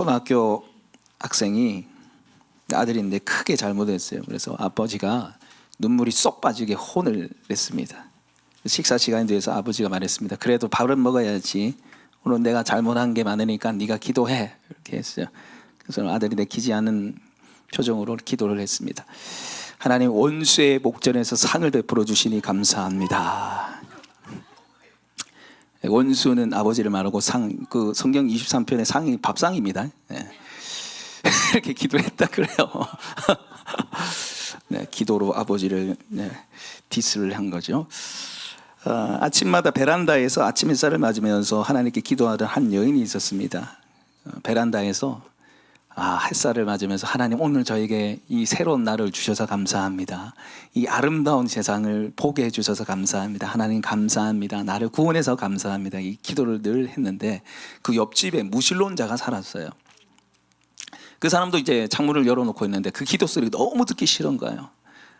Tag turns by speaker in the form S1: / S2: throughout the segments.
S1: 초등학교 학생이 아들인데 크게 잘못했어요. 그래서 아버지가 눈물이 쏙 빠지게 혼을 냈습니다. 식사 시간이 돼서 아버지가 말했습니다. 그래도 밥은 먹어야지. 오늘 내가 잘못한 게 많으니까 네가 기도해. 이렇게 했어요. 그래서 아들이 내키지 않은 표정으로 기도를 했습니다. 하나님, 원수의 목전에서 상을 베풀어 주시니 감사합니다. 원수는 아버지를 말하고 그 성경 23편의 상이 밥상입니다. 네. 이렇게 기도했다 그래요. 네, 기도로 아버지를 디스를 한 거죠. 아침마다 베란다에서 아침 햇살을 맞으면서 하나님께 기도하던 한 여인이 있었습니다. 베란다에서 햇살을 맞으면서 하나님, 오늘 저에게 이 새로운 날을 주셔서 감사합니다. 이 아름다운 세상을 보게 해주셔서 감사합니다. 하나님 감사합니다. 나를 구원해서 감사합니다. 이 기도를 늘 했는데 그 옆집에 무신론자가 살았어요. 그 사람도 이제 창문을 열어놓고 있는데 그 기도 소리가 너무 듣기 싫은 거예요.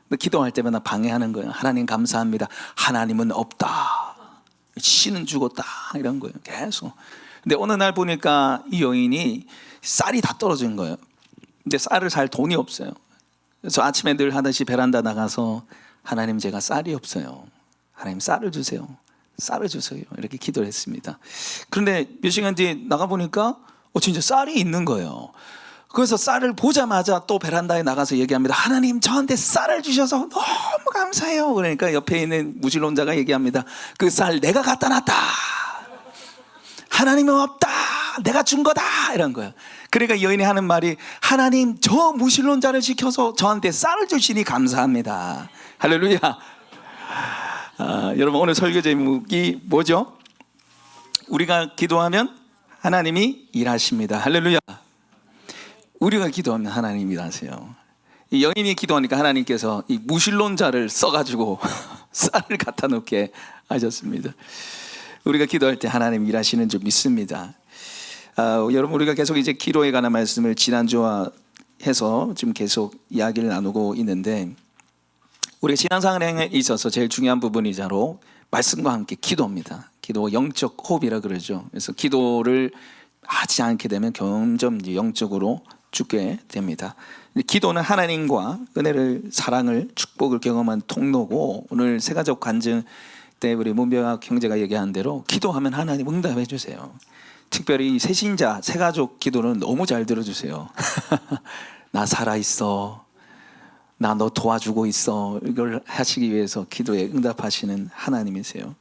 S1: 근데 기도할 때마다 방해하는 거예요. 하나님 감사합니다. 하나님은 없다. 신은 죽었다. 이런 거예요. 계속. 근데 어느 날 보니까 이 여인이 쌀이 다 떨어진 거예요. 근데 쌀을 살 돈이 없어요. 그래서 아침에 늘 하듯이 베란다 나가서 하나님, 제가 쌀이 없어요. 하나님 쌀을 주세요. 쌀을 주세요. 이렇게 기도를 했습니다. 그런데 몇 시간 뒤에 나가보니까 진짜 쌀이 있는 거예요. 그래서 쌀을 보자마자 또 베란다에 나가서 얘기합니다. 하나님, 저한테 쌀을 주셔서 너무 감사해요. 그러니까 옆에 있는 무신론자가 얘기합니다. 그 쌀 내가 갖다 놨다. 하나님은 없다. 내가 준 거다. 이런 거예요. 그러니까 여인이 하는 말이, 하나님, 저 무신론자를 지켜서 저한테 쌀을 주시니 감사합니다. 할렐루야. 여러분, 오늘 설교 제목이 뭐죠? 우리가 기도하면 하나님이 일하십니다. 할렐루야. 우리가 기도하면 하나님이 일하세요. 이 여인이 기도하니까 하나님께서 이 무신론자를 써가지고 쌀을 갖다 놓게 하셨습니다. 우리가 기도할 때 하나님 일하시는 줄 믿습니다. 여러분, 우리가 계속 이제 기도에 관한 말씀을 지난주와 해서 지금 계속 이야기를 나누고 있는데, 우리가 신앙생활에 있어서 제일 중요한 부분이 바로 말씀과 함께 기도입니다. 기도, 영적 호흡이라 그러죠. 그래서 기도를 하지 않게 되면 점점 영적으로 죽게 됩니다. 기도는 하나님과 은혜를, 사랑을, 축복을 경험한 통로고, 오늘 새가족 간증 때 우리 문병학 형제가 얘기한 대로 기도하면 하나님 응답해 주세요. 특별히 새신자, 새가족 기도는 너무 잘 들어주세요. 나 살아있어. 나 너 도와주고 있어. 이걸 하시기 위해서 기도에 응답하시는 하나님이세요.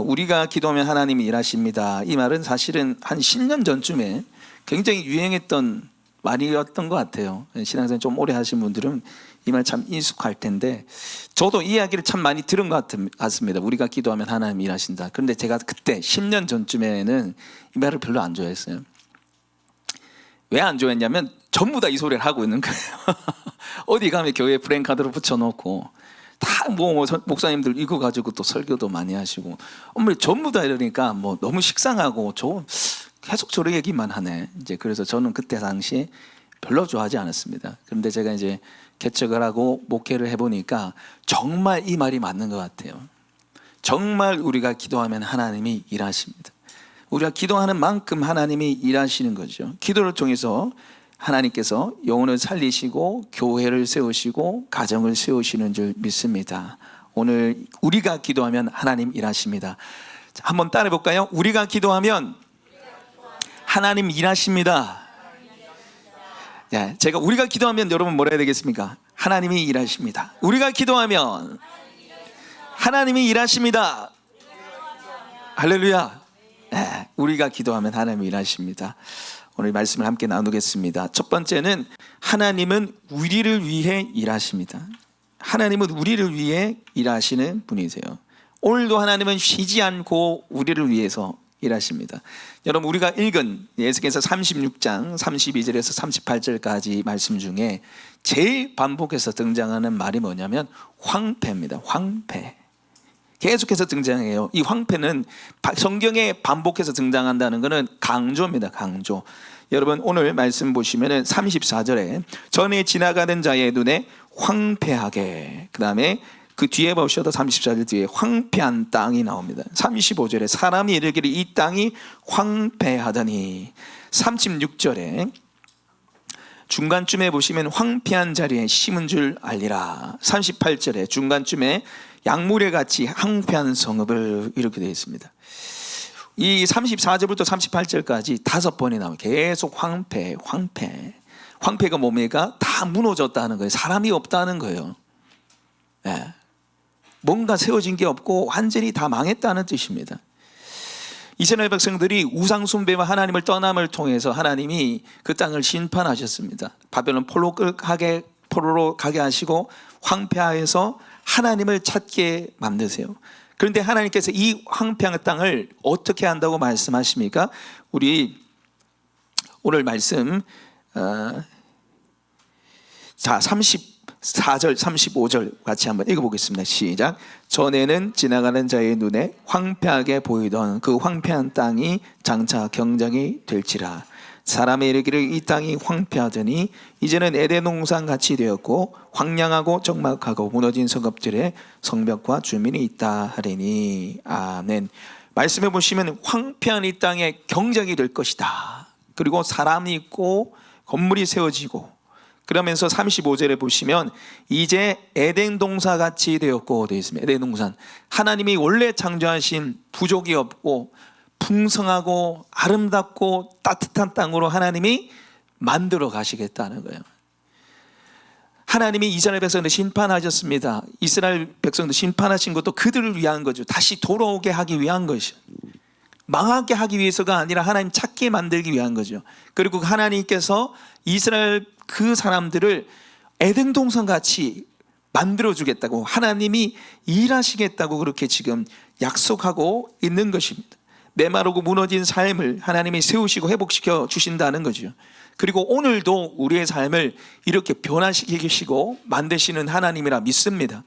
S1: 우리가 기도하면 하나님이 일하십니다. 이 말은 사실은 한 10년 전쯤에 굉장히 유행했던 말이었던 것 같아요. 신앙생활 좀 오래 하신 분들은 이 말 참 익숙할 텐데, 저도 이 이야기를 참 많이 들은 것 같습니다. 우리가 기도하면 하나님이 일하신다. 그런데 제가 그때 10년 전쯤에는 이 말을 별로 안 좋아했어요. 왜 안 좋아했냐면 전부 다 이 소리를 하고 있는 거예요. 어디 가면 교회 프랭카드로 붙여놓고 다 목사님들 이거 가지고 또 설교도 많이 하시고, 전부 다 이러니까 너무 식상하고 계속 저런 얘기만 하네. 이제 그래서 저는 그때 당시 별로 좋아하지 않았습니다. 그런데 제가 이제 개척을 하고 목회를 해보니까 정말 이 말이 맞는 것 같아요. 정말 우리가 기도하면 하나님이 일하십니다. 우리가 기도하는 만큼 하나님이 일하시는 거죠. 기도를 통해서 하나님께서 영혼을 살리시고 교회를 세우시고 가정을 세우시는 줄 믿습니다. 오늘 우리가 기도하면 하나님 일하십니다. 자, 한번 따라해 볼까요? 우리가 기도하면 하나님 일하십니다. 네, 제가 우리가 기도하면 여러분 뭐라 해야 되겠습니까? 하나님이 일하십니다. 우리가 기도하면 하나님이 일하십니다. 할렐루야. 네, 우리가 기도하면 하나님이 일하십니다. 오늘 말씀을 함께 나누겠습니다. 첫 번째는 하나님은 우리를 위해 일하십니다. 하나님은 우리를 위해 일하시는 분이세요. 오늘도 하나님은 쉬지 않고 우리를 위해서 일하십니다. 여러분, 우리가 읽은 에스겔서 36장 32절에서 38절까지 말씀 중에 제일 반복해서 등장하는 말이 뭐냐면 황폐입니다. 황폐. 계속해서 등장해요. 이 황폐는 성경에 반복해서 등장한다는 것은 강조입니다. 강조. 여러분, 오늘 말씀 보시면 34절에 전에 지나가는 자의 눈에 황폐하게, 그 다음에 그 뒤에 보셔도 34절 뒤에 황폐한 땅이 나옵니다. 35절에 사람이 이르기를 이 땅이 황폐하더니, 36절에 중간쯤에 보시면 황폐한 자리에 심은 줄 알리라. 38절에 중간쯤에 약물에 같이 황폐한 성읍을, 이렇게 되어 있습니다. 이 34절부터 38절까지 5번이 나와요. 계속 황폐. 황폐가 뭡니까? 다 무너졌다는 거예요. 사람이 없다는 거예요. 네. 뭔가 세워진 게 없고 완전히 다 망했다는 뜻입니다. 이스라엘 백성들이 우상 숭배와 하나님을 떠남을 통해서 하나님이 그 땅을 심판하셨습니다. 바벨론 포로로 가게 하시고 황폐하여서 하나님을 찾게 만드세요. 그런데 하나님께서 이 황폐한 땅을 어떻게 한다고 말씀하십니까? 우리 오늘 말씀 34절 35절 같이 한번 읽어보겠습니다. 시작. 전에는 지나가는 자의 눈에 황폐하게 보이던 그 황폐한 땅이 장차 경작이 될지라. 사람의 이르기를 이 땅이 황폐하더니 이제는 에덴 동산 같이 되었고 황량하고 적막하고 무너진 성읍들의 성벽과 주민이 있다 하리니. 아멘. 말씀해 보시면 황폐한 이 땅에 경작이 될 것이다. 그리고 사람이 있고 건물이 세워지고, 그러면서 35절에 보시면 이제 에덴 동산 같이 되었고 되어 있습니다. 에덴 동산, 하나님이 원래 창조하신 부족이 없고 풍성하고 아름답고 따뜻한 땅으로 하나님이 만들어 가시겠다는 거예요. 하나님이 이스라엘 백성들 심판하셨습니다. 이스라엘 백성들 심판하신 것도 그들을 위한 거죠. 다시 돌아오게 하기 위한 것이죠. 망하게 하기 위해서가 아니라 하나님 찾게 만들기 위한 거죠. 그리고 하나님께서 이스라엘 그 사람들을 에덴 동산 같이 만들어주겠다고, 하나님이 일하시겠다고 그렇게 지금 약속하고 있는 것입니다. 메마르고 무너진 삶을 하나님이 세우시고 회복시켜 주신다는 거죠. 그리고 오늘도 우리의 삶을 이렇게 변화시키시고 만드시는 하나님이라 믿습니다.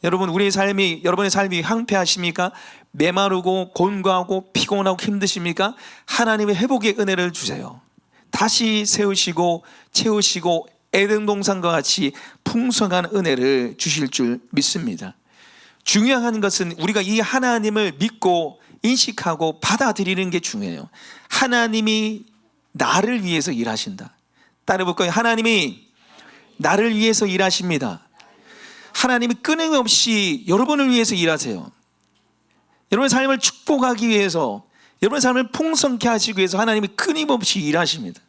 S1: 여러분, 여러분의 삶이 황폐하십니까? 메마르고 곤고하고 피곤하고 힘드십니까? 하나님의 회복의 은혜를 주세요. 다시 세우시고 채우시고 에덴 동산과 같이 풍성한 은혜를 주실 줄 믿습니다. 중요한 것은 우리가 이 하나님을 믿고 인식하고 받아들이는 게 중요해요. 하나님이 나를 위해서 일하신다. 따라해볼까요? 하나님이 나를 위해서 일하십니다. 하나님이 끊임없이 여러분을 위해서 일하세요. 여러분의 삶을 축복하기 위해서, 여러분의 삶을 풍성케 하시기 위해서 하나님이 끊임없이 일하십니다.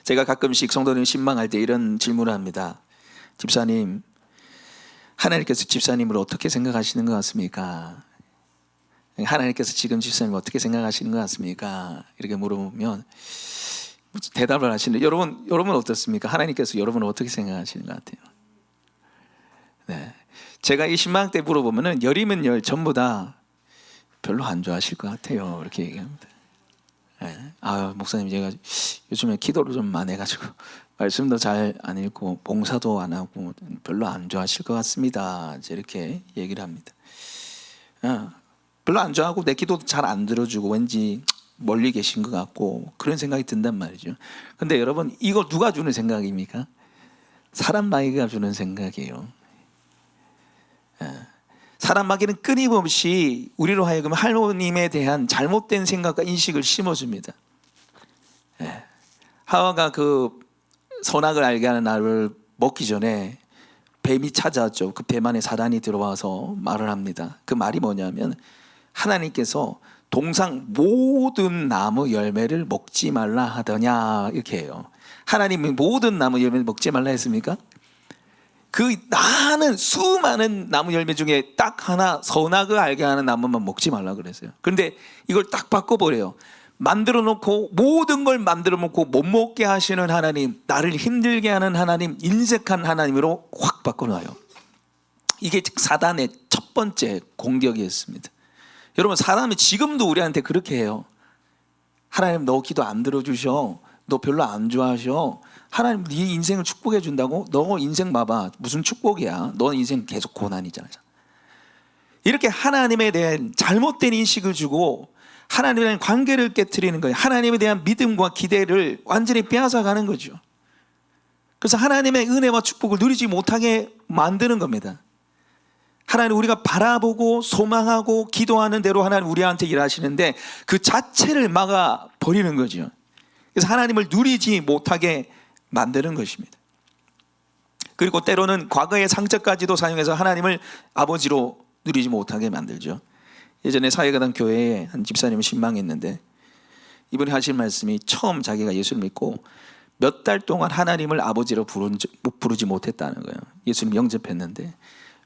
S1: 제가 가끔씩 성도님 신방할 때 이런 질문을 합니다. 집사님, 하나님께서 집사님을 어떻게 생각하시는 것 같습니까? 하나님께서 지금 집사님을 어떻게 생각하시는 것 같습니까? 이렇게 물어보면 대답을 하시는데, 여러분 어떻습니까? 하나님께서 여러분을 어떻게 생각하시는 것 같아요? 네. 제가 이 신방 때 물어보면은 열이면 열 전부 다 별로 안 좋아하실 것 같아요. 이렇게 얘기합니다. 네. 목사님, 제가 요즘에 기도를 좀 많이 해가지고 말씀도 잘 안 읽고 봉사도 안 하고 별로 안 좋아하실 것 같습니다. 이렇게 얘기를 합니다. 별로 안 좋아하고 내 기도도 잘 안 들어주고 왠지 멀리 계신 것 같고 그런 생각이 든단 말이죠. 근데 여러분, 이거 누가 주는 생각입니까? 사람 마귀가 주는 생각이에요. 사람 마귀는 끊임없이 우리로 하여금 하나님에 대한 잘못된 생각과 인식을 심어줍니다. 하와가 그 선악을 알게 하는 나를 먹기 전에 뱀이 찾아왔죠. 그 뱀 안에 사단이 들어와서 말을 합니다. 그 말이 뭐냐면, 하나님께서 동상 모든 나무 열매를 먹지 말라 하더냐, 이렇게 해요. 하나님이 모든 나무 열매를 먹지 말라 했습니까? 그 많은 수많은 나무 열매 중에 딱 하나, 선악을 알게 하는 나무만 먹지 말라 그랬어요. 그런데 이걸 딱 바꿔버려요. 만들어 놓고, 모든 걸 만들어 놓고 못 먹게 하시는 하나님, 나를 힘들게 하는 하나님, 인색한 하나님으로 확 바꿔놔요. 이게 사단의 첫 번째 공격이었습니다. 여러분, 사람이 지금도 우리한테 그렇게 해요. 하나님, 너 기도 안 들어주셔. 너 별로 안 좋아하셔. 하나님 네 인생을 축복해 준다고? 너 인생 봐봐, 무슨 축복이야. 너 인생 계속 고난이잖아. 이렇게 하나님에 대한 잘못된 인식을 주고 하나님에 대한 관계를 깨트리는 거예요. 하나님에 대한 믿음과 기대를 완전히 빼앗아가는 거죠. 그래서 하나님의 은혜와 축복을 누리지 못하게 만드는 겁니다. 하나님 우리가 바라보고 소망하고 기도하는 대로 하나님 우리한테 일하시는데 그 자체를 막아 버리는 거죠. 그래서 하나님을 누리지 못하게 만드는 것입니다. 그리고 때로는 과거의 상처까지도 사용해서 하나님을 아버지로 누리지 못하게 만들죠. 예전에 사회가당 교회에 한 집사님을 신방했는데 이분이 하신 말씀이 처음 자기가 예수를 믿고 몇 달 동안 하나님을 아버지로 부르지 못했다는 거예요. 예수님 영접했는데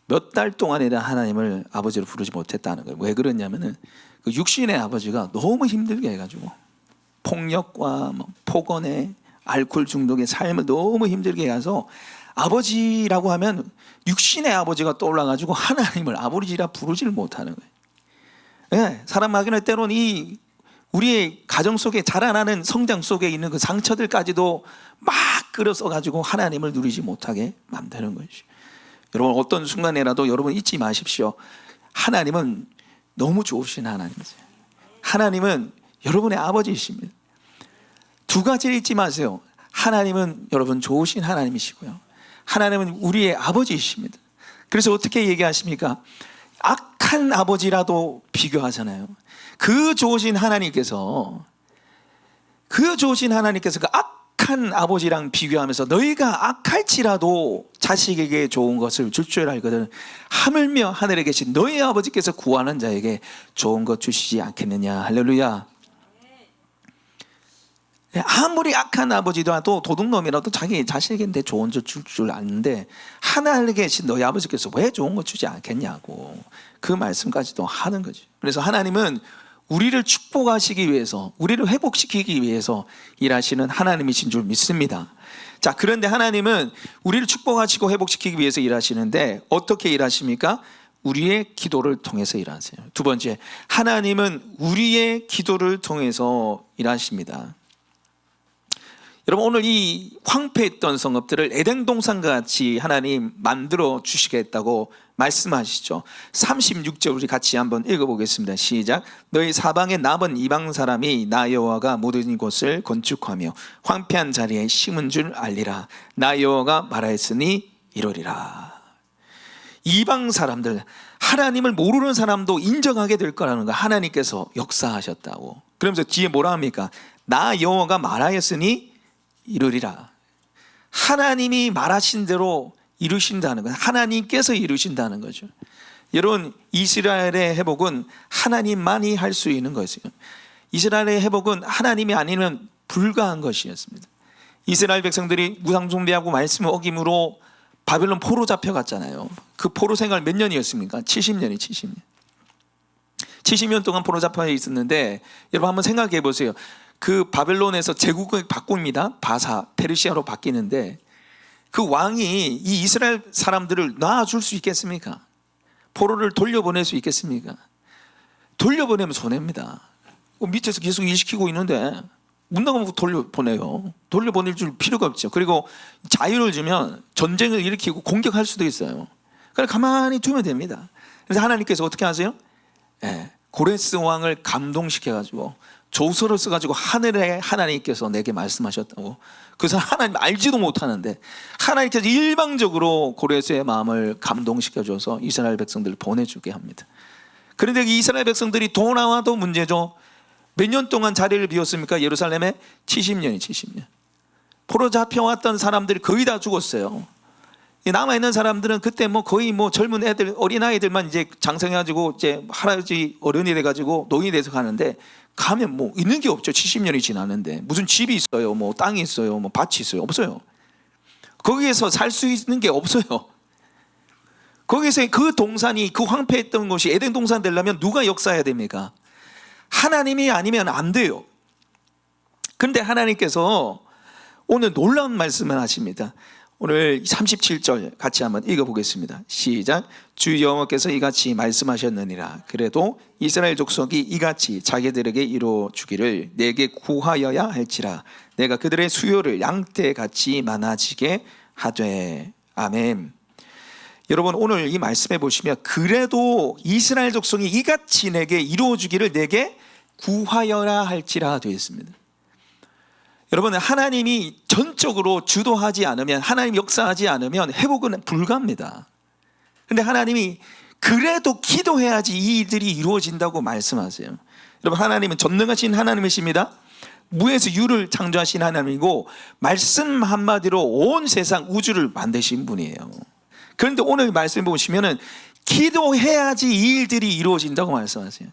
S1: 몇 달 동안에 하나님을 아버지로 부르지 못했다는 거예요. 왜 그러냐면은 그 육신의 아버지가 너무 힘들게 해가지고 폭력과 폭언에 알코올 중독의 삶을 너무 힘들게 해서 아버지라고 하면 육신의 아버지가 떠올라가지고 하나님을 아버지라 부르지를 못하는 거예요. 네, 사람 마귀는 때로는 이 우리의 가정 속에 자라나는 성장 속에 있는 그 상처들까지도 막 끌어써가지고 하나님을 누리지 못하게 만드는 것이죠. 여러분 어떤 순간에라도 여러분 잊지 마십시오. 하나님은 너무 좋으신 하나님이세요. 하나님은 여러분의 아버지이십니다. 두 가지를 잊지 마세요. 하나님은 여러분 좋으신 하나님이시고요, 하나님은 우리의 아버지이십니다. 그래서 어떻게 얘기하십니까? 악한 아버지라도 비교하잖아요. 그 좋으신 하나님께서 그 악한 아버지랑 비교하면서 너희가 악할지라도 자식에게 좋은 것을 줄 줄 알거든 하물며 하늘에 계신 너희 아버지께서 구하는 자에게 좋은 것 주시지 않겠느냐. 할렐루야. 아무리 악한 아버지라도 도둑놈이라도 자기 자식에게 좋은 것 줄 줄 아는데 하늘에 계신 너희 아버지께서 왜 좋은 것 주지 않겠냐고 그 말씀까지도 하는 거죠. 그래서 하나님은 우리를 축복하시기 위해서, 우리를 회복시키기 위해서 일하시는 하나님이신 줄 믿습니다. 자, 그런데 하나님은 우리를 축복하시고 회복시키기 위해서 일하시는데 어떻게 일하십니까? 우리의 기도를 통해서 일하세요. 두 번째, 하나님은 우리의 기도를 통해서 일하십니다. 여러분 오늘 이 황폐했던 성읍들을 에덴 동산과 같이 하나님 만들어 주시겠다고 말씀하시죠. 36절 우리 같이 한번 읽어보겠습니다. 시작. 너희 사방에 남은 이방 사람이 나 여호와가 모든 곳을 건축하며 황폐한 자리에 심은 줄 알리라. 나 여호와가 말하였으니 이루리라. 이방 사람들, 하나님을 모르는 사람도 인정하게 될 거라는 거 하나님께서 역사하셨다고. 그러면서 뒤에 뭐라 합니까? 나 여호와가 말하였으니 이루리라. 하나님이 말하신 대로 이루신다는 거예요. 하나님께서 이루신다는 거죠. 여러분 이스라엘의 회복은 하나님만이 할 수 있는 것이에요. 이스라엘의 회복은 하나님이 아니면 불가한 것이었습니다. 이스라엘 백성들이 우상 숭배하고 말씀을 어김으로 바벨론 포로 잡혀갔잖아요. 그 포로 생활 몇 년이었습니까? 70년이 70년. 70년 동안 포로 잡혀 있었는데 여러분 한번 생각해 보세요. 그 바벨론에서 제국을 바꿉니다. 바사, 페르시아로 바뀌는데 그 왕이 이 이스라엘 사람들을 놔줄 수 있겠습니까? 포로를 돌려보낼 수 있겠습니까? 돌려보내면 손해입니다. 밑에서 계속 일시키고 있는데 문 나가면 돌려보내요. 돌려보낼 줄 필요가 없죠. 그리고 자유를 주면 전쟁을 일으키고 공격할 수도 있어요. 그러니까 가만히 두면 됩니다. 그래서 하나님께서 어떻게 하세요? 고레스 왕을 감동시켜가지고 조서를 써가지고 하늘의 하나님께서 내게 말씀하셨다고. 그래서 하나님 알지도 못하는데 하나님께서 일방적으로 고레스의 마음을 감동시켜줘서 이스라엘 백성들을 보내주게 합니다. 그런데 이스라엘 백성들이 돌아와도 문제죠. 몇 년 동안 자리를 비웠습니까? 예루살렘에 70년이 70년. 포로 잡혀왔던 사람들이 거의 다 죽었어요. 남아있는 사람들은 그때 거의 젊은 애들, 어린아이들만 이제 장성해가지고 이제 할아버지 어른이 돼가지고 노인이 돼서 가는데 가면 있는 게 없죠. 70년이 지났는데 무슨 집이 있어요, 땅이 있어요, 밭이 있어요? 없어요. 거기에서 살 수 있는 게 없어요. 거기서 그 동산이, 그 황폐했던 곳이 에덴 동산 되려면 누가 역사해야 됩니까? 하나님이 아니면 안 돼요. 그런데 하나님께서 오늘 놀라운 말씀을 하십니다. 오늘 37절 같이 한번 읽어보겠습니다. 시작. 주 여호와께서 이같이 말씀하셨느니라. 그래도 이스라엘 족속이 이같이 자기들에게 이루어 주기를 내게 구하여야 할지라. 내가 그들의 수요를 양떼같이 많아지게 하되. 아멘. 여러분 오늘 이 말씀해 보시면 그래도 이스라엘 족속이 이같이 내게 이루어 주기를 내게 구하여야 할지라 되어 있습니다. 여러분 하나님이 전적으로 주도하지 않으면, 하나님 역사하지 않으면 회복은 불가합니다. 그런데 하나님이 그래도 기도해야지 이 일들이 이루어진다고 말씀하세요. 여러분, 하나님은 전능하신 하나님이십니다. 무에서 유를 창조하신 하나님이고 말씀 한마디로 온 세상 우주를 만드신 분이에요. 그런데 오늘 말씀 보시면은 기도해야지 이 일들이 이루어진다고 말씀하세요.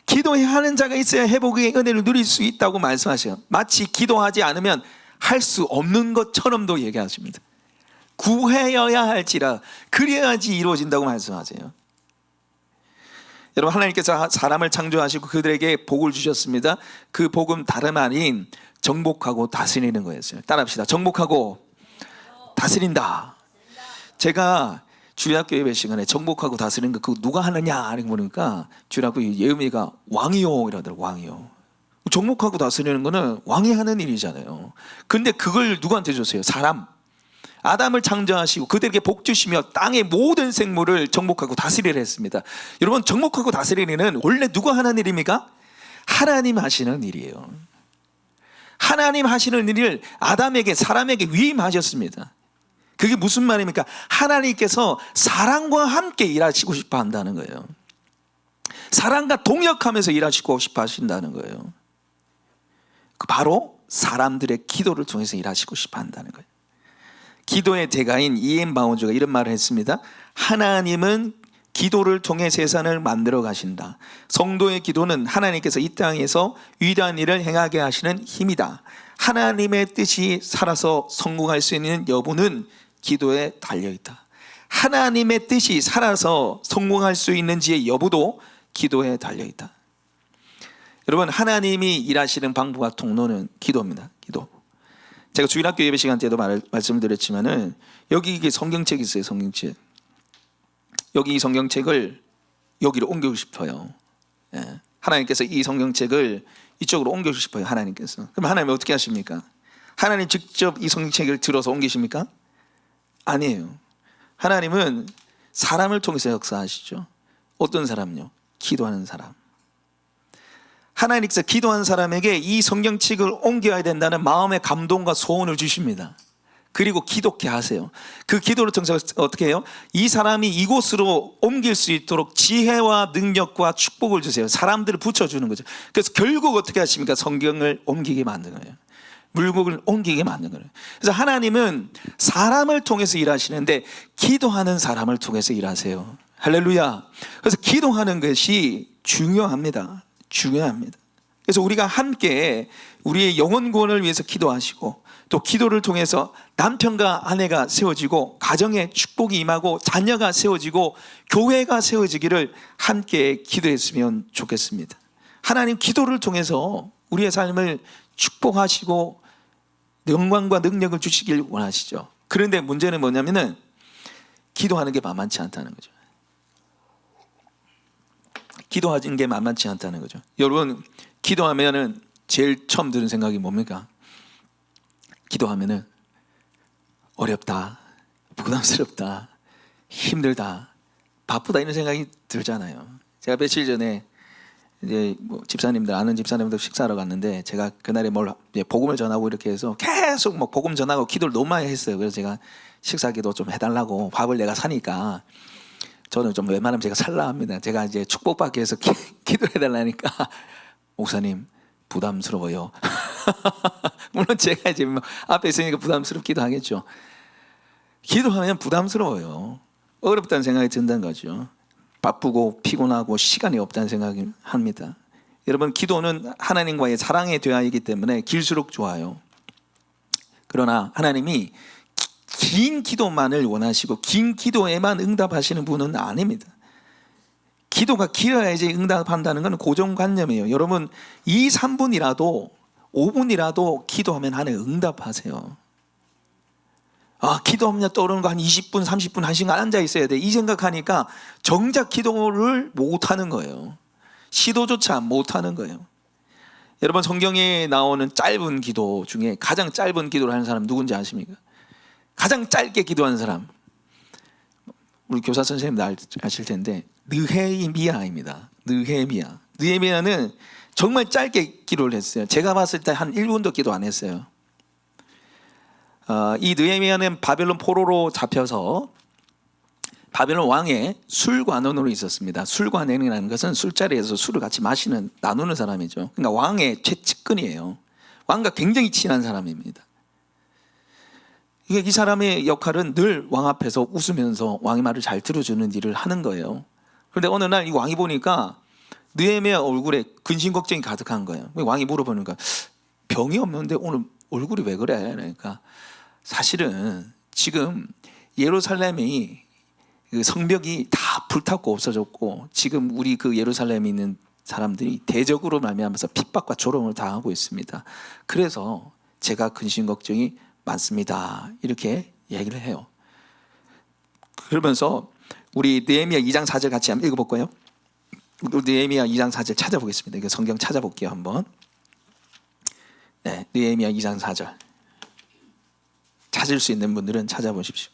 S1: 기도하는 자가 있어야 회복의 은혜를 누릴 수 있다고 말씀하세요. 마치 기도하지 않으면 할 수 없는 것처럼도 얘기하십니다. 구해여야 할지라 그래야지 이루어진다고 말씀하세요. 여러분, 하나님께서 사람을 창조하시고 그들에게 복을 주셨습니다. 그 복은 다름 아닌 정복하고 다스리는 거였어요. 따라합시다. 정복하고 다스린다. 제가 주일학교 예배 시간에 정복하고 다스리는 거 그거 누가 하느냐 이렇게 보니까 주일학교 예음이가 왕이요 이러더라고요. 왕이요. 정복하고 다스리는 거는 왕이 하는 일이잖아요. 근데 그걸 누구한테 줬어요? 사람. 아담을 창조하시고 그들에게 복 주시며 땅의 모든 생물을 정복하고 다스리려 했습니다. 여러분, 정복하고 다스리는 일은 원래 누가 하는 일입니까? 하나님 하시는 일이에요. 하나님 하시는 일을 아담에게, 사람에게 위임하셨습니다. 그게 무슨 말입니까? 하나님께서 사랑과 함께 일하시고 싶어 한다는 거예요. 사랑과 동역하면서 일하시고 싶어 하신다는 거예요. 바로 사람들의 기도를 통해서 일하시고 싶어 한다는 거예요. 기도의 대가인 이엠 바운즈가 이런 말을 했습니다. 하나님은 기도를 통해 세상을 만들어 가신다. 성도의 기도는 하나님께서 이 땅에서 위대한 일을 행하게 하시는 힘이다. 하나님의 뜻이 살아서 성공할 수 있는 여부는 기도에 달려있다. 하나님의 뜻이 살아서 성공할 수 있는지의 여부도 기도에 달려있다. 여러분, 하나님이 일하시는 방법과 통로는 기도입니다. 기도. 제가 주일학교 예배 시간 때도 말씀을 드렸지만은 여기 이게 성경책이 있어요. 성경책. 여기 이 성경책을 여기로 옮기고 싶어요. 예. 하나님께서 이 성경책을 이쪽으로 옮기고 싶어요. 하나님께서. 그럼 하나님 어떻게 하십니까? 하나님 직접 이 성경책을 들어서 옮기십니까? 아니에요. 하나님은 사람을 통해서 역사하시죠. 어떤 사람요? 기도하는 사람. 하나님께서 기도한 사람에게 이 성경책을 옮겨야 된다는 마음의 감동과 소원을 주십니다. 그리고 기도케 하세요. 그 기도를 통해서 어떻게 해요? 이 사람이 이곳으로 옮길 수 있도록 지혜와 능력과 축복을 주세요. 사람들을 붙여주는 거죠. 그래서 결국 어떻게 하십니까? 성경을 옮기게 만드는 거예요. 물복을 옮기게 만드는 거예요. 그래서 하나님은 사람을 통해서 일하시는데 기도하는 사람을 통해서 일하세요. 할렐루야. 그래서 기도하는 것이 중요합니다. 중요합니다. 그래서 우리가 함께 우리의 영혼 구원을 위해서 기도하시고 또 기도를 통해서 남편과 아내가 세워지고 가정에 축복이 임하고 자녀가 세워지고 교회가 세워지기를 함께 기도했으면 좋겠습니다. 하나님 기도를 통해서 우리의 삶을 축복하시고 영광과 능력을 주시길 원하시죠. 그런데 문제는 뭐냐면은 기도하는 게 만만치 않다는 거죠. 기도하는 게 만만치 않다는 거죠. 여러분, 기도하면은 제일 처음 드는 생각이 뭡니까? 기도하면은 어렵다, 부담스럽다, 힘들다, 바쁘다 이런 생각이 들잖아요. 제가 며칠 전에 이제 뭐 집사님들, 아는 집사님들 식사하러 갔는데 제가 그날에 복음을 전하고 이렇게 해서 계속 뭐 복음 전하고 기도를 너무 많이 했어요. 그래서 제가 식사 기도 좀 해달라고, 밥을 내가 사니까 저는 좀 웬만하면 제가 살라 합니다. 제가 이제 축복받기 위해서 기도해달라니까 목사님 부담스러워요. 물론 제가 이제 뭐 앞에 있으니까 부담스럽기도 하겠죠. 기도하면 부담스러워요. 어렵다는 생각이 든다는 거죠. 바쁘고 피곤하고 시간이 없다는 생각이 합니다. 여러분, 기도는 하나님과의 사랑의 대화이기 때문에 길수록 좋아요. 그러나 하나님이 긴 기도만을 원하시고 긴 기도에만 응답하시는 분은 아닙니다. 기도가 길어야지 응답한다는 건 고정관념이에요. 여러분, 2, 3분이라도 5분이라도 기도하면 하나님 응답하세요. 기도하면 떠오르는 거 한 20분, 30분, 1시간 앉아 있어야 돼. 이 생각하니까 정작 기도를 못하는 거예요. 시도조차 못하는 거예요. 여러분, 성경에 나오는 짧은 기도 중에 가장 짧은 기도를 하는 사람 누군지 아십니까? 가장 짧게 기도하는 사람, 우리 교사 선생님들 아실 텐데 느헤미야입니다. 느헤미야는 정말 짧게 기도를 했어요. 제가 봤을 때 한 1분도 기도 안 했어요. 이 느헤미야는 바벨론 포로로 잡혀서 바벨론 왕의 술관원으로 있었습니다. 술관원이라는 것은 술자리에서 술을 같이 마시는, 나누는 사람이죠. 그러니까 왕의 최측근이에요. 왕과 굉장히 친한 사람입니다. 이 사람의 역할은 늘 왕 앞에서 웃으면서 왕의 말을 잘 들어주는 일을 하는 거예요. 그런데 어느 날 이 왕이 보니까 느헤미야 얼굴에 근심 걱정이 가득한 거예요. 왕이 물어보니까 병이 없는데 오늘 얼굴이 왜 그래? 그러니까 사실은 지금 예루살렘이 그 성벽이 다 불탔고 없어졌고 지금 우리 그 예루살렘에 있는 사람들이 대적으로 말미암아서 핍박과 조롱을 당하고 있습니다. 그래서 제가 근심 걱정이 많습니다. 이렇게 얘기를 해요. 그러면서 우리 느헤미야 2장 4절 같이 한번 읽어볼까요? 느헤미야 2장 4절 찾아보겠습니다. 이거 성경 찾아볼게요 한번. 네, 느헤미야 2장 4절 찾을 수 있는 분들은 찾아보십시오.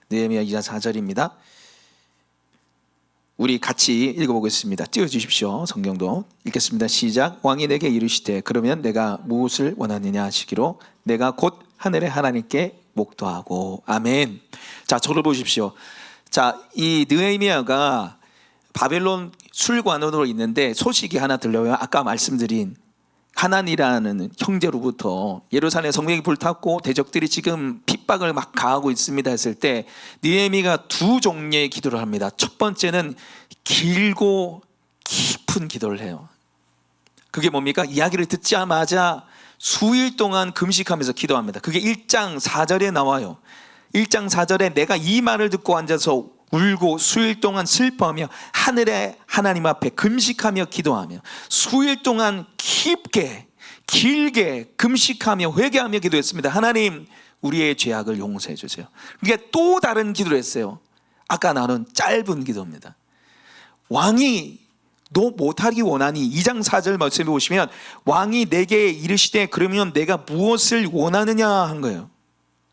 S1: 느헤미야 2장 4절입니다. 우리 같이 읽어보겠습니다. 띄워주십시오. 성경도 읽겠습니다. 시작. 왕이 내게 이르시되 그러면 내가 무엇을 원하느냐 하시기로 내가 곧 하늘의 하나님께 목도하고. 아멘. 자, 저를 보십시오. 자, 이 느헤미야가 바벨론 술관원으로 있는데 소식이 하나 들려요. 아까 말씀드린 하난이라는 형제로부터 예루살렘 성벽이 불탔고 대적들이 지금 핍박을 막 가하고 있습니다 했을 때 느헤미야가 두 종류의 기도를 합니다. 첫 번째는 길고 깊은 기도를 해요. 그게 뭡니까? 이야기를 듣자마자 수일 동안 금식하면서 기도합니다. 그게 1장 4절에 나와요. 1장 4절에 내가 이 말을 듣고 앉아서 울고 수일 동안 슬퍼하며 하늘의 하나님 앞에 금식하며 기도하며 수일 동안 깊게 길게 금식하며 회개하며 기도했습니다. 하나님 우리의 죄악을 용서해 주세요. 이게 또 다른 기도를 했어요. 아까 나눈 짧은 기도입니다. 왕이 너 못하기 원하니 2장 4절 말씀해 보시면 왕이 내게 이르시되 그러면 내가 무엇을 원하느냐 한 거예요.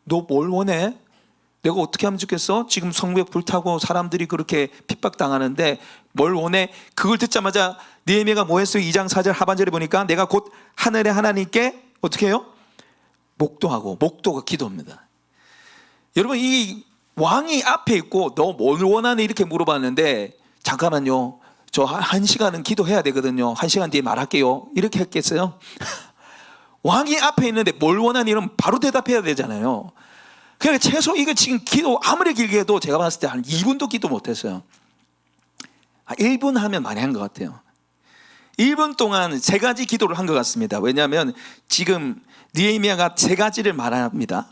S1: 너 뭘 원해? 내가 어떻게 하면 좋겠어? 지금 성벽 불타고 사람들이 그렇게 핍박당하는데 뭘 원해? 그걸 듣자마자 느헤미야가 뭐 했어요? 2장 4절 하반절에 보니까 내가 곧 하늘의 하나님께 어떻게 해요? 목도하고. 목도가 기도입니다. 여러분 이 왕이 앞에 있고 너 뭘 원하니 이렇게 물어봤는데 잠깐만요, 저 한 시간은 기도해야 되거든요, 한 시간 뒤에 말할게요 이렇게 했겠어요? 왕이 앞에 있는데 뭘 원하니 이러면 바로 대답해야 되잖아요. 그러니까 최소 이거 지금 기도 아무리 길게 해도 제가 봤을 때 한 2분도 기도 못했어요. 1분 하면 많이 한 것 같아요. 1분 동안 3가지 기도를 한 것 같습니다. 왜냐하면 지금 느헤미야가 3가지를 말합니다.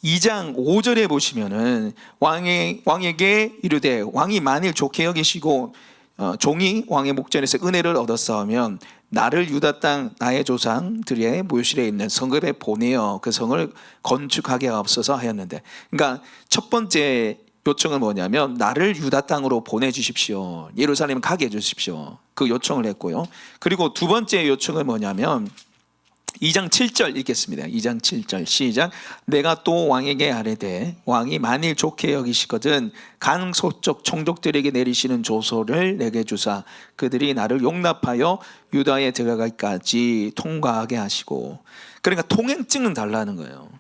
S1: 2장 5절에 보시면은 왕에게 이르되 왕이 만일 좋게 여기시고 종이 왕의 목전에서 은혜를 얻었사오면 나를 유다 땅 나의 조상들의 묘실에 있는 성읍에 보내어 그 성을 건축하게 하옵소서 하였는데, 그러니까 첫 번째 요청은 뭐냐면 나를 유다 땅으로 보내주십시오, 예루살렘 가게 해주십시오, 그 요청을 했고요. 그리고 두 번째 요청은 뭐냐면 2장 7절 읽겠습니다. 2장 7절 시작. 내가 또 왕에게 아뢰되 왕이 만일 좋게 여기시거든 강 서쪽 총독들에게 내리시는 조서를 내게 주사 그들이 나를 용납하여 유다에 들어가기까지 통과하게 하시고. 그러니까 통행증은 달라는 거예요.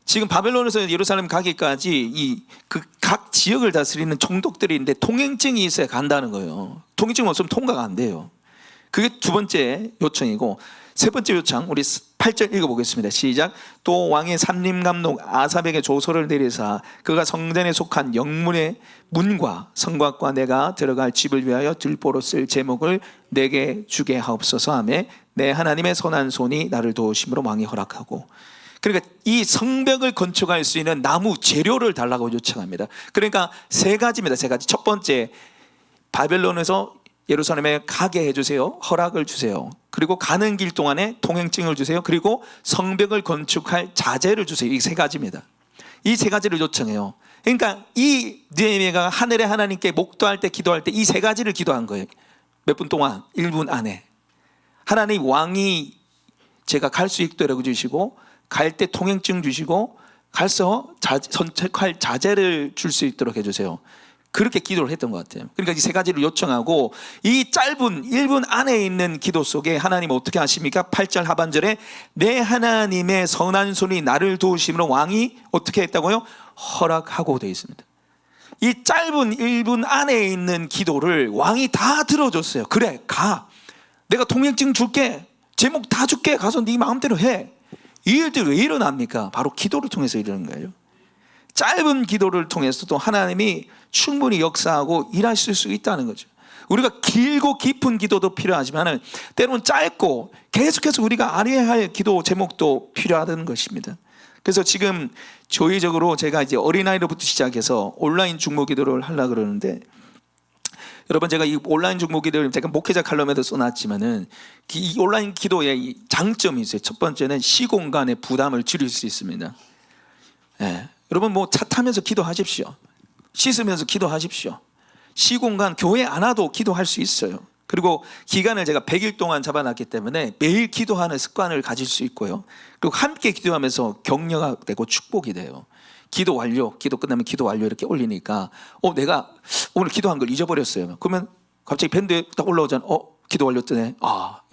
S1: 지금 바벨론에서 예루살렘 가기까지 이 그 각 지역을 다스리는 총독들이 있는데 통행증이 있어야 간다는 거예요. 통행증 없으면 통과가 안 돼요. 그게 두 번째 요청이고, 세 번째 요청 우리 8절 읽어보겠습니다. 시작. 또 왕의 삼림감독 아삽에게 조서를 내리사 그가 성전에 속한 영문의 문과 성곽과 내가 들어갈 집을 위하여 들보로 쓸 제목을 내게 주게 하옵소서 하며 내 하나님의 선한 손이 나를 도우심으로 왕이 허락하고. 그러니까 이 성벽을 건축할 수 있는 나무 재료를 달라고 요청합니다. 그러니까 3가지입니다. 3가지. 첫 번째, 바벨론에서 예루살렘에 가게 해주세요. 허락을 주세요. 그리고 가는 길 동안에 통행증을 주세요. 그리고 성벽을 건축할 자재를 주세요. 이 3가지입니다. 이 3가지를 요청해요. 그러니까 이 느헤미야가 하늘의 하나님께 목도할 때 기도할 때 이 3가지를 기도한 거예요. 몇 분 동안? 1분 안에. 하나님, 왕이 제가 갈 수 있도록 주시고 갈 때 통행증 주시고 가서 선택할 자재를 줄 수 있도록 해주세요. 그렇게 기도를 했던 것 같아요. 그러니까 이 3가지를 요청하고 이 짧은 1분 안에 있는 기도 속에 하나님 어떻게 하십니까? 8절 하반절에 내 하나님의 선한 손이 나를 도우심으로 왕이 어떻게 했다고요? 허락하고 되어 있습니다. 이 짧은 1분 안에 있는 기도를 왕이 다 들어줬어요. 그래, 가. 내가 통행증 줄게. 제목 다 줄게. 가서 네 마음대로 해. 이 일들이 왜 일어납니까? 바로 기도를 통해서 이러는 거예요. 짧은 기도를 통해서도 하나님이 충분히 역사하고 일하실 수 있다는 거죠. 우리가 길고 깊은 기도도 필요하지만 때로는 짧고 계속해서 우리가 알아야 할 기도 제목도 필요하다는 것입니다. 그래서 지금 조의적으로 제가 이제 어린아이로부터 시작해서 온라인 중보 기도를 하려고 그러는데, 여러분 제가 이 온라인 중보 기도를 제가 목회자 칼럼에도 써놨지만은 이 온라인 기도의 장점이 있어요. 첫 번째는 시공간의 부담을 줄일 수 있습니다. 예. 여러분 뭐 차 타면서 기도하십시오. 씻으면서 기도하십시오. 시공간 교회 안 와도 기도할 수 있어요. 그리고 기간을 제가 100일 동안 잡아놨기 때문에 매일 기도하는 습관을 가질 수 있고요. 그리고 함께 기도하면서 격려가 되고 축복이 돼요. 기도 완료, 기도 끝나면 기도 완료 이렇게 올리니까 내가 오늘 기도한 걸 잊어버렸어요. 그러면 갑자기 밴드에 딱 올라오잖아. 기도 완료 뜨네.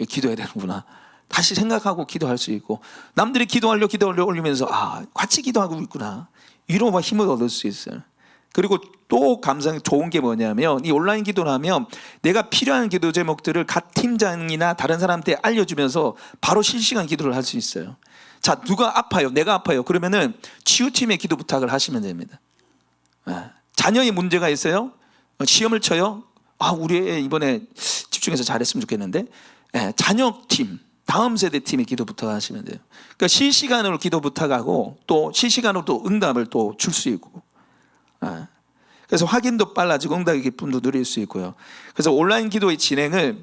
S1: 기도해야 되는구나. 다시 생각하고 기도할 수 있고, 남들이 기도 완료 올리면서 같이 기도하고 있구나. 위로와 힘을 얻을 수 있어요. 그리고 또 감상이 좋은 게 뭐냐면, 이 온라인 기도를 하면 내가 필요한 기도 제목들을 각 팀장이나 다른 사람한테 알려주면서 바로 실시간 기도를 할 수 있어요. 자, 누가 아파요? 내가 아파요. 그러면은 치유팀에 기도 부탁을 하시면 됩니다. 자녀의 문제가 있어요? 시험을 쳐요? 우리 애 이번에 집중해서 잘했으면 좋겠는데, 자녀팀, 다음 세대 팀에 기도 부탁하시면 돼요. 그러니까 실시간으로 기도 부탁하고 또 실시간으로 또 응답을 또 줄 수 있고, 그래서 확인도 빨라지고 응답의 기쁨도 누릴 수 있고요. 그래서 온라인 기도의 진행을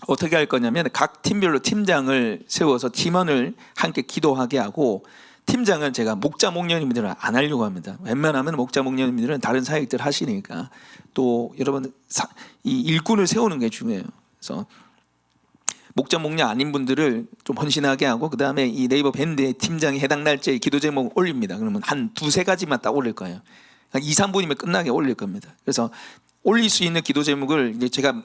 S1: 어떻게 할 거냐면, 각 팀별로 팀장을 세워서 팀원을 함께 기도하게 하고, 팀장은 제가 목자 목녀님들은 안 하려고 합니다. 웬만하면 목자 목녀님들은 다른 사역들 하시니까, 또 여러분 이 일꾼을 세우는 게 중요해요. 그래서 목자 목녀 아닌 분들을 좀 헌신하게 하고, 그 다음에 이 네이버 밴드의 팀장이 해당 날짜에 기도 제목 올립니다. 그러면 한 두세 가지만 딱 올릴 거예요. 한 2, 3분이면 끝나게 올릴 겁니다. 그래서 올릴 수 있는 기도 제목을 이제 제가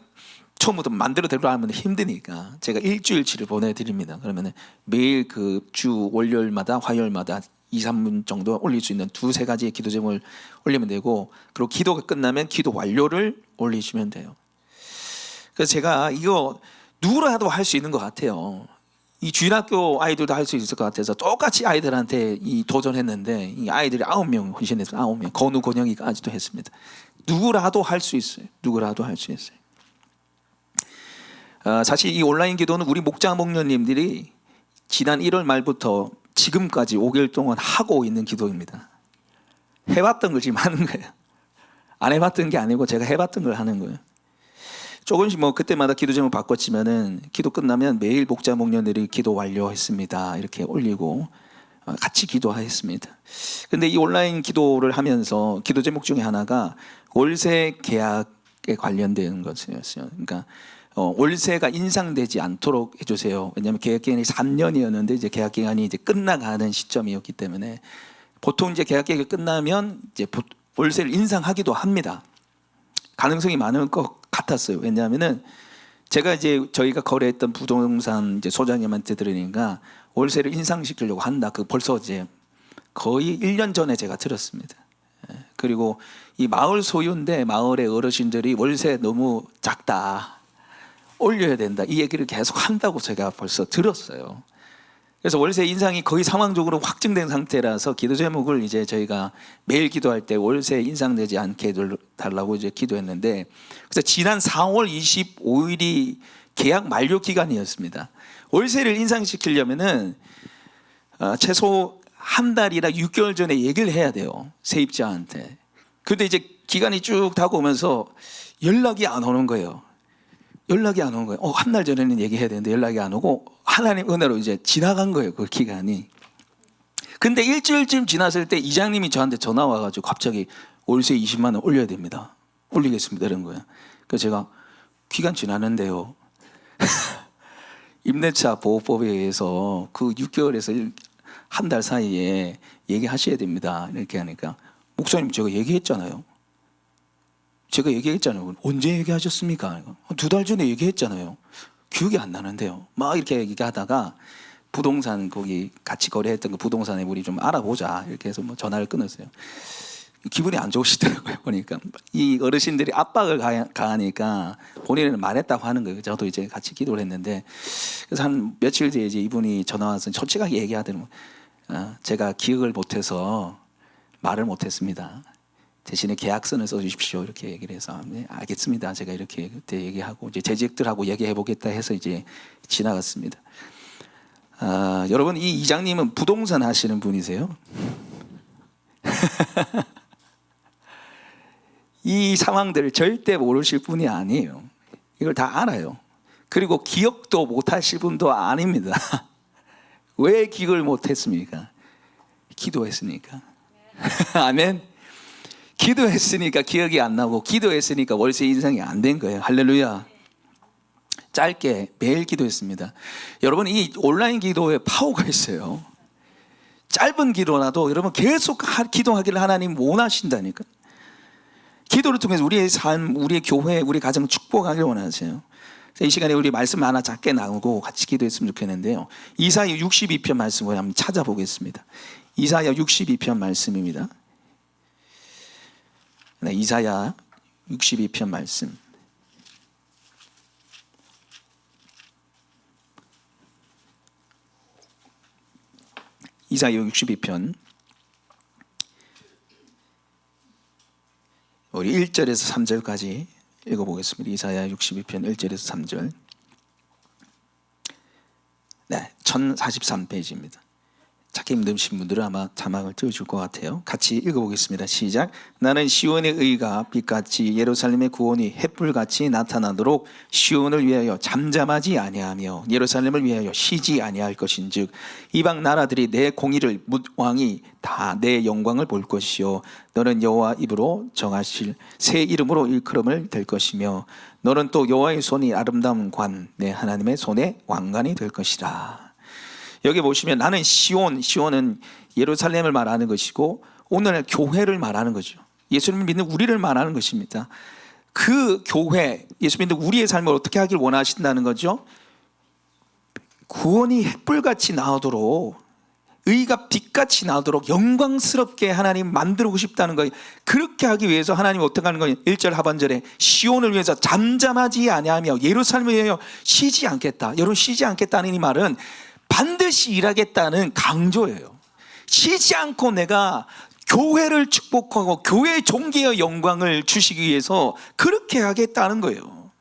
S1: 처음부터 만들어 들어가면 힘드니까 제가 일주일치를 보내드립니다. 그러면 매일 그 주 월요일마다 화요일마다 2, 3분 정도 올릴 수 있는 두세 가지의 기도 제목을 올리면 되고, 그리고 기도가 끝나면 기도 완료를 올리시면 돼요. 그래서 제가 이거 누구라도 할 수 있는 것 같아요. 이 주일학교 아이들도 할 수 있을 것 같아서 똑같이 아이들한테 도전했는데, 이 아이들이 9명 헌신했어요. 9명. 건우, 권영이까지도 했습니다. 누구라도 할 수 있어요. 누구라도 할 수 있어요. 사실 이 온라인 기도는 우리 목자 목녀님들이 지난 1월 말부터 지금까지 5개월 동안 하고 있는 기도입니다. 해봤던 걸 지금 하는 거예요. 안 해봤던 게 아니고 제가 해봤던 걸 하는 거예요. 조금씩 뭐 그때마다 기도 제목 바꿨지만은 기도 끝나면 매일 목자 목녀들이 기도 완료했습니다 이렇게 올리고 같이 기도하였습니다. 근데 이 온라인 기도를 하면서 기도 제목 중에 하나가 월세 계약에 관련된 것이었어요. 그러니까 월세가 인상되지 않도록 해주세요. 왜냐하면 계약 기간이 3년이었는데 이제 계약 기간이 이제 끝나가는 시점이었기 때문에, 보통 이제 계약 기간이 끝나면 이제 월세를 인상하기도 합니다. 가능성이 많을 것 같았어요. 왜냐하면은 제가 이제 저희가 거래했던 부동산 이제 소장님한테 들으니까 월세를 인상시키려고 한다. 벌써 이제 거의 1년 전에 제가 들었습니다. 그리고 이 마을 소유인데 마을의 어르신들이 월세 너무 작다, 올려야 된다, 이 얘기를 계속 한다고 제가 벌써 들었어요. 그래서 월세 인상이 거의 상황적으로 확정된 상태라서 기도 제목을 이제 저희가 매일 기도할 때 월세 인상되지 않게 달라고 이제 기도했는데, 그래서 지난 4월 25일이 계약 만료 기간이었습니다. 월세를 인상시키려면은 최소 한 달이나 6개월 전에 얘기를 해야 돼요, 세입자한테. 그런데 이제 기간이 쭉 다가오면서 연락이 안 오는 거예요. 연락이 안 오는 거예요. 한 달 전에는 얘기해야 되는데 연락이 안 오고, 하나님 은혜로 이제 지나간 거예요, 그 기간이. 근데 일주일쯤 지났을 때 이장님이 저한테 전화 와가지고 갑자기 월세 20만 원 올려야 됩니다, 올리겠습니다 이런 거예요. 그래서 제가 기간 지났는데요 임대차 보호법에 의해서 그 6개월에서 한 달 사이에 얘기하셔야 됩니다 이렇게 하니까, 목사님 제가 얘기했잖아요. 언제 얘기하셨습니까? 2달 전에 얘기했잖아요. 기억이 안 나는데요. 막 이렇게 얘기하다가 부동산 거기 같이 거래했던 그 부동산에 우리 좀 알아보자 이렇게 해서 뭐 전화를 끊었어요. 기분이 안 좋으시더라고요. 보니까 이 어르신들이 압박을 가하니까 본인은 말했다고 하는 거예요. 저도 이제 같이 기도를 했는데 그래서 한 며칠 뒤에 이제 이분이 전화 와서 솔직하게 얘기하더니 제가 기억을 못해서 말을 못했습니다. 대신에 계약서를 써주십시오 이렇게 얘기를 해서 네, 알겠습니다. 제가 이렇게 그때 얘기하고 이제 재직들하고 얘기해 보겠다 해서 이제 지나갔습니다. 여러분 이 이장님은 부동산 하시는 분이세요? 이 상황들을 절대 모르실 분이 아니에요. 이걸 다 알아요. 그리고 기억도 못하실 분도 아닙니다. 왜 기억을 못했습니까? 기도했으니까. 아멘. 기도했으니까 기억이 안 나고 기도했으니까 월세 인상이 안 된 거예요. 할렐루야. 짧게 매일 기도했습니다. 여러분 이 온라인 기도에 파워가 있어요. 짧은 기도라도 여러분 계속 기도하기를 하나님 원하신다니까. 기도를 통해서 우리의 삶, 우리의 교회, 우리 가정 축복하기를 원하세요. 이 시간에 우리 말씀 하나 작게 나누고 같이 기도했으면 좋겠는데요. 이사야 62편 말씀을 한번 찾아보겠습니다. 이사야 62편 말씀입니다. 네, 이사야 62편 말씀. 이사야 62편 우리 1절에서 3절까지 읽어보겠습니다. 이사야 62편 1절에서 3절. 네, 1043페이지입니다. 찾기 힘드신 분들은 아마 자막을 띄워줄 것 같아요. 같이 읽어보겠습니다. 시작. 나는 시온의 의가 빛같이 예루살렘의 구원이 햇불같이 나타나도록 시온을 위하여 잠잠하지 아니하며 예루살렘을 위하여 쉬지 아니할 것인즉 이방 나라들이 내 공의를 묻왕이 다 내 영광을 볼 것이요 너는 여호와 입으로 정하실 새 이름으로 일컬음을 될 것이며 너는 또 여호와의 손이 아름다운 관 내 하나님의 손의 왕관이 될 것이라. 여기 보시면 나는 시온은 예루살렘을 말하는 것이고 오늘날 교회를 말하는 거죠. 예수님을 믿는 우리를 말하는 것입니다. 그 교회, 예수 믿는 우리의 삶을 어떻게 하길 원하신다는 거죠? 구원이 햇불같이 나오도록 의가 빛같이 나오도록 영광스럽게 하나님 만들고 싶다는 거예요. 그렇게 하기 위해서 하나님 어떻게 하는 거예요? 1절 하반절에 시온을 위해서 잠잠하지 아니하며 예루살렘을 위하여 쉬지 않겠다. 여러분 쉬지 않겠다는 이 말은 반드시 일하겠다는 강조예요. 쉬지 않고 내가 교회를 축복하고 교회의 종기의 영광을 주시기 위해서 그렇게 하겠다는 거예요.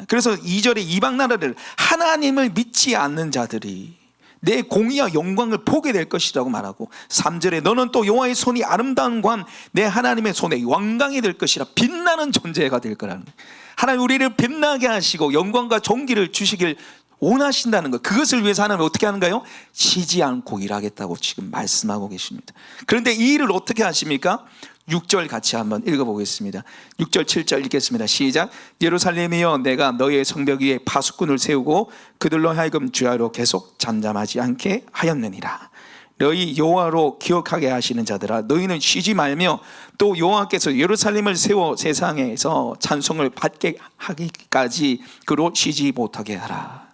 S1: 그래서 2절에 이방 나라를 하나님을 믿지 않는 자들이 내 공의와 영광을 보게 될 것이라고 말하고 3절에 너는 또 여호와의 손이 아름다운 관 내 하나님의 손에 왕광이 될 것이라 빛나는 존재가 될 거라는 거예요. 하나님 우리를 빛나게 하시고 영광과 존귀를 주시길 원하신다는 것. 그것을 위해서 하나님 어떻게 하는가요? 쉬지 않고 일하겠다고 지금 말씀하고 계십니다. 그런데 이 일을 어떻게 하십니까? 6절 같이 한번 읽어보겠습니다. 6절 7절 읽겠습니다. 시작. 예루살렘이여 내가 너의 성벽 위에 파수꾼을 세우고 그들로 하여금 주야로 계속 잠잠하지 않게 하였느니라. 너희 여호와로 기억하게 하시는 자들아 너희는 쉬지 말며 또 여호와께서 예루살렘을 세워 세상에서 찬송을 받게 하기까지 그로 쉬지 못하게 하라.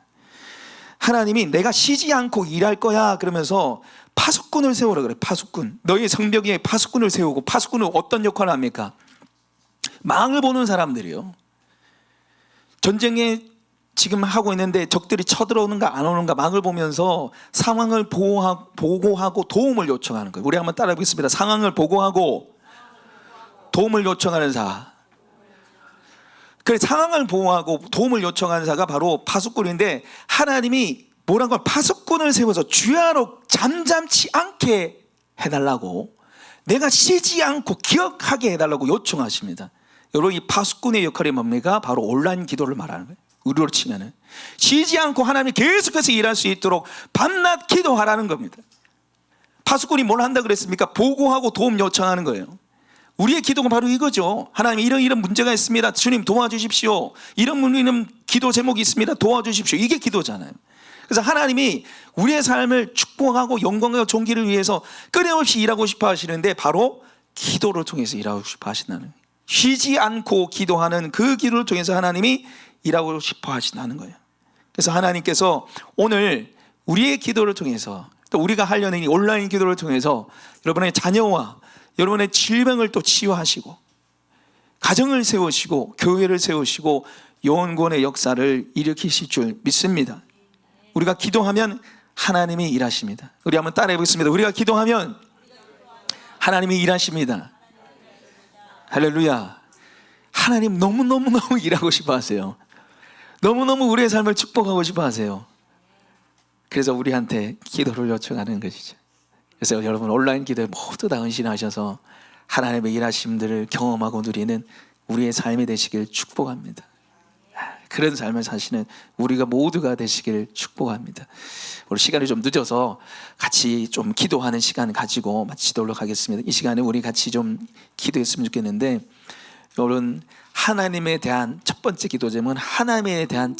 S1: 하나님이 내가 쉬지 않고 일할 거야 그러면서 파수꾼을 세우라 그래. 파수꾼. 너희 성벽 위에 파수꾼을 세우고 파수꾼은 어떤 역할을 합니까? 망을 보는 사람들이요. 전쟁에 지금 하고 있는데 적들이 쳐들어오는가 안 오는가 망을 보면서 상황을 보고하고 도움을 요청하는 거예요. 우리 한번 따라해 보겠습니다. 상황을 보고하고 도움을 요청하는 자. 그래 상황을 보호하고 도움을 요청하는 자가 바로 파수꾼인데 하나님이 뭐라고 파수꾼을 세워서 주야로 잠잠치 않게 해달라고 내가 쉬지 않고 기억하게 해달라고 요청하십니다. 여러분 이 파수꾼의 역할이 뭡니까? 바로 온라인 기도를 말하는 거예요. 우리로 치면은 쉬지 않고 하나님이 계속해서 일할 수 있도록 밤낮 기도하라는 겁니다. 파수꾼이 뭘 한다 그랬습니까? 보고하고 도움 요청하는 거예요. 우리의 기도가 바로 이거죠. 하나님 이런 문제가 있습니다. 주님 도와주십시오. 이런 기도 제목이 있습니다. 도와주십시오. 이게 기도잖아요. 그래서 하나님이 우리의 삶을 축복하고 영광과 존귀를 위해서 끊임없이 일하고 싶어 하시는데 바로 기도를 통해서 일하고 싶어 하신다는, 쉬지 않고 기도하는 그 기도를 통해서 하나님이 일하고 싶어 하신다는 거예요. 그래서 하나님께서 오늘 우리의 기도를 통해서 또 우리가 하려는 이 온라인 기도를 통해서 여러분의 자녀와 여러분의 질병을 또 치유하시고 가정을 세우시고 교회를 세우시고 영혼구원의 역사를 일으키실 줄 믿습니다. 우리가 기도하면 하나님이 일하십니다. 우리 한번 따라해 보겠습니다. 우리가 기도하면 하나님이 일하십니다. 할렐루야. 하나님 너무너무너무 일하고 싶어 하세요. 너무너무 우리의 삶을 축복하고 싶어 하세요. 그래서 우리한테 기도를 요청하는 것이죠. 그래서 여러분 온라인 기도에 모두 다 헌신하셔서 하나님의 일하심들을 경험하고 누리는 우리의 삶이 되시길 축복합니다. 그런 삶을 사시는 우리가 모두가 되시길 축복합니다. 우리 시간이 좀 늦어서 같이 좀 기도하는 시간 가지고 마치도록 하겠습니다. 이 시간에 우리 같이 좀 기도했으면 좋겠는데, 여러분 하나님에 대한 첫 번째 기도 제목은 하나님에 대한